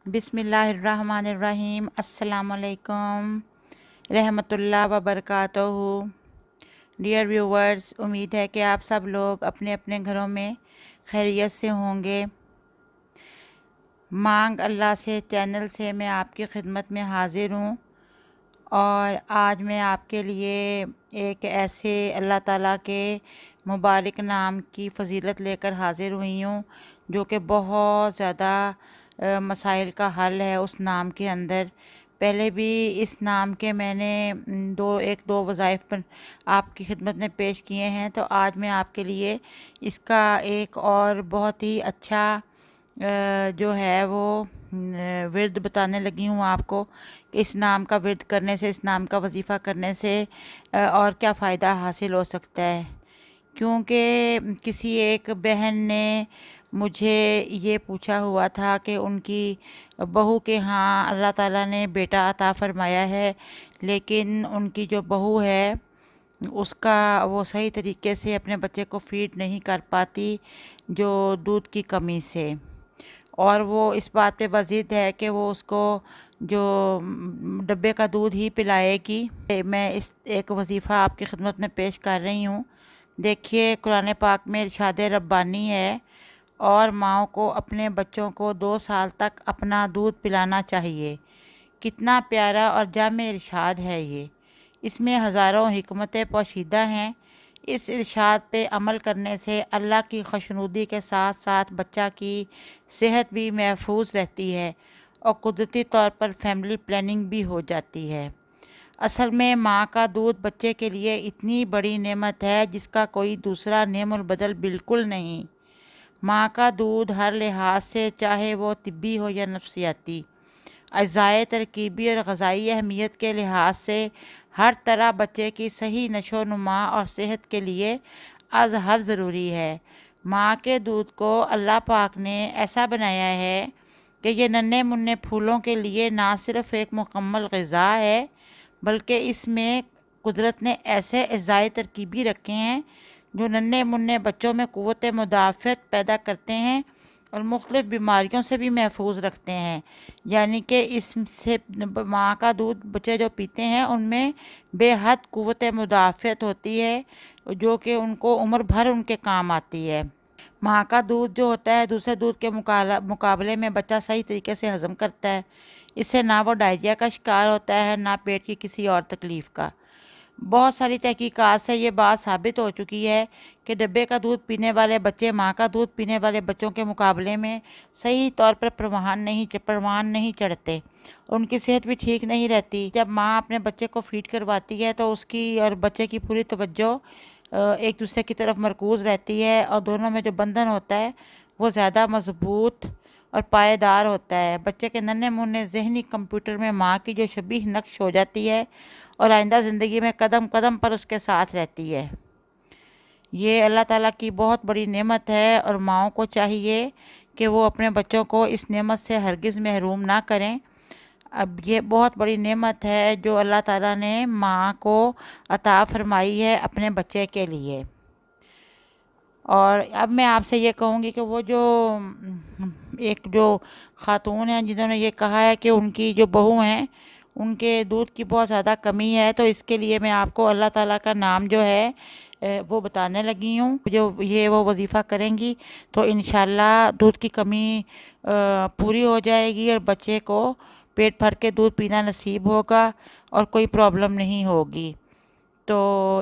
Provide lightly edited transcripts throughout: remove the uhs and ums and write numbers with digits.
बिस्मिल्लाहिर्रहमानिर्रहीम। अस्सलामुअलैकुम रहमतुल्लाह व बरकातहू। डियर व्यूवर्स, उम्मीद है कि आप सब लोग अपने अपने घरों में खैरियत से होंगे। मांग अल्लाह से चैनल से मैं आपकी खिदमत में हाज़िर हूँ और आज मैं आपके लिए एक ऐसे अल्लाह ताला के मुबारक नाम की फ़जीलत लेकर हाज़िर हुई हूँ जो कि बहुत ज़्यादा मसाइल का हल है उस नाम के अंदर। पहले भी इस नाम के मैंने दो वज़ाइफ पर आपकी खिदमत में पेश किए हैं, तो आज मैं आपके लिए इसका एक और बहुत ही अच्छा जो है वो विर्द बताने लगी हूँ आपको कि इस नाम का विर्द करने से, इस नाम का वजीफ़ा करने से और क्या फ़ायदा हासिल हो सकता है। क्योंकि किसी एक बहन ने मुझे ये पूछा हुआ था कि उनकी बहू के यहाँ अल्लाह ताला ने बेटा अता फ़रमाया है, लेकिन उनकी जो बहू है उसका वो सही तरीके से अपने बच्चे को फीड नहीं कर पाती, जो दूध की कमी से। और वो इस बात पे बज़िद है कि वो उसको जो डब्बे का दूध ही पिलाएगी। मैं इस एक वजीफ़ा आपकी खिदमत में पेश कर रही हूँ। देखिए, कुरान पाक में इरशाद रब्बानी है, और माँओं को अपने बच्चों को 2 साल तक अपना दूध पिलाना चाहिए। कितना प्यारा और जामे इरशाद है ये। इसमें हज़ारों हिकमतें पोशीदा हैं। इस इरशाद पे अमल करने से अल्लाह की खुशनुदी के साथ साथ बच्चा की सेहत भी महफूज रहती है और कुदरती तौर पर फैमिली प्लानिंग भी हो जाती है। असल में माँ का दूध बच्चे के लिए इतनी बड़ी नेमत है जिसका कोई दूसरा नेमुल बदल बिल्कुल नहीं। माँ का दूध हर लिहाज से, चाहे वो तिब्बी हो या नफ्सियाती, अज़ाए तरकीबी और ग़ज़ाई अहमियत के लिहाज से हर तरह बच्चे की सही नशो नुमा और सेहत के लिए अज़ हद ज़रूरी है। माँ के दूध को अल्लाह पाक ने ऐसा बनाया है कि ये नन्हे मुन्ने फूलों के लिए ना सिर्फ़ एक मुकम्मल ग़िज़ा है, बल्कि इसमें कुदरत ने ऐसे अज़ाए तरकीबी रखे हैं जो नन्हे मुन्ने बच्चों में क़ुव्वत मुदाफ़अत पैदा करते हैं और मुख्तलिफ़ बीमारियों से भी महफूज रखते हैं। यानी कि इससे माँ का दूध बच्चे जो पीते हैं उनमें बेहद क़ुव्वत मुदाफ़अत होती है, जो कि उनको उम्र भर उनके काम आती है। माँ का दूध जो होता है दूसरे दूध के मुकाबले में बच्चा सही तरीके से हज़म करता है। इससे ना वो डायरिया का शिकार होता है, ना पेट की किसी और तकलीफ़ का। बहुत सारी तहकीकात से ये बात साबित हो चुकी है कि डब्बे का दूध पीने वाले बच्चे माँ का दूध पीने वाले बच्चों के मुकाबले में सही तौर पर परवान नहीं चढ़ते, उनकी सेहत भी ठीक नहीं रहती। जब माँ अपने बच्चे को फीड करवाती है तो उसकी और बच्चे की पूरी तवज्जो एक दूसरे की तरफ मरकूज़ रहती है और दोनों में जो बंधन होता है वो ज़्यादा मजबूत और पायेदार होता है। बच्चे के नन्हे मुन्ने ज़हनी कंप्यूटर में माँ की जो शबीह नक्श हो जाती है और आइंदा ज़िंदगी में कदम कदम पर उसके साथ रहती है। ये अल्लाह ताला की बहुत बड़ी नेमत है और माँओं को चाहिए कि वो अपने बच्चों को इस नेमत से हरगिज़ महरूम ना करें। अब ये बहुत बड़ी नेमत है जो अल्लाह ताला ने माँ को अता फ़रमाई है अपने बच्चे के लिए। और अब मैं आपसे ये कहूँगी कि वो जो एक जो ख़ातून हैं जिन्होंने ये कहा है कि उनकी जो बहू हैं उनके दूध की बहुत ज़्यादा कमी है, तो इसके लिए मैं आपको अल्लाह ताला का नाम जो है वो बताने लगी हूँ। जो ये वो वजीफ़ा करेंगी तो इंशाल्लाह दूध की कमी पूरी हो जाएगी और बच्चे को पेट भर के दूध पीना नसीब होगा और कोई प्रॉब्लम नहीं होगी। तो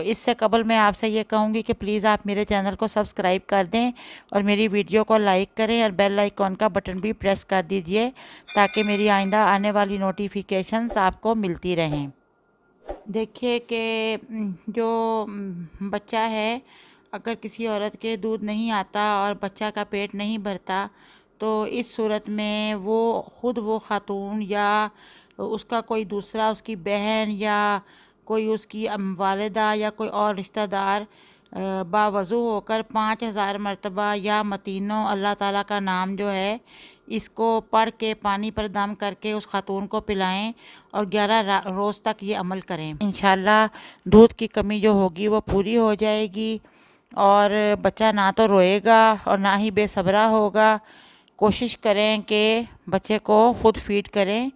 इससे कबल मैं आपसे ये कहूँगी कि प्लीज़ आप मेरे चैनल को सब्सक्राइब कर दें और मेरी वीडियो को लाइक करें और बेल आइकॉन का बटन भी प्रेस कर दीजिए ताकि मेरी आइंदा आने वाली नोटिफिकेशंस आपको मिलती रहें। देखिए कि जो बच्चा है, अगर किसी औरत के दूध नहीं आता और बच्चा का पेट नहीं भरता, तो इस सूरत में वो ख़ातून या उसका कोई दूसरा, उसकी बहन या कोई उसकी वालिदा या कोई और रिश्तेदार बावज़ू होकर 5000 मरतबा या मतीनों अल्लाह ताला का नाम जो है इसको पढ़ के पानी पर दम करके उस खातून को पिलाएं और 11 रोज़ तक ये अमल करें। इंशाल्लाह दूध की कमी जो होगी वो पूरी हो जाएगी और बच्चा ना तो रोएगा और ना ही बेसब्रा होगा। کوشش کریں کہ بچے کو خود فیڈ کریں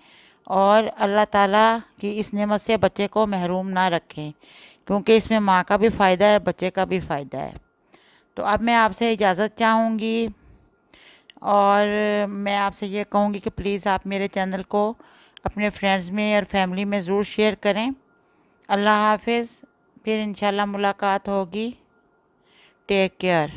اور اللہ تعالیٰ کی اس نعمت سے بچے کو محروم نہ رکھیں، کیونکہ اس میں ماں کا بھی فائدہ ہے، بچے کا بھی فائدہ ہے۔ تو اب میں آپ سے اجازت چاہوں گی، اور میں آپ سے یہ کہوں گی کہ پلیز آپ میرے چینل کو اپنے فرینڈز میں اور فیملی میں ضرور شیئر کریں۔ اللہ حافظ، پھر انشاءاللہ ملاقات ہوگی۔ Take care.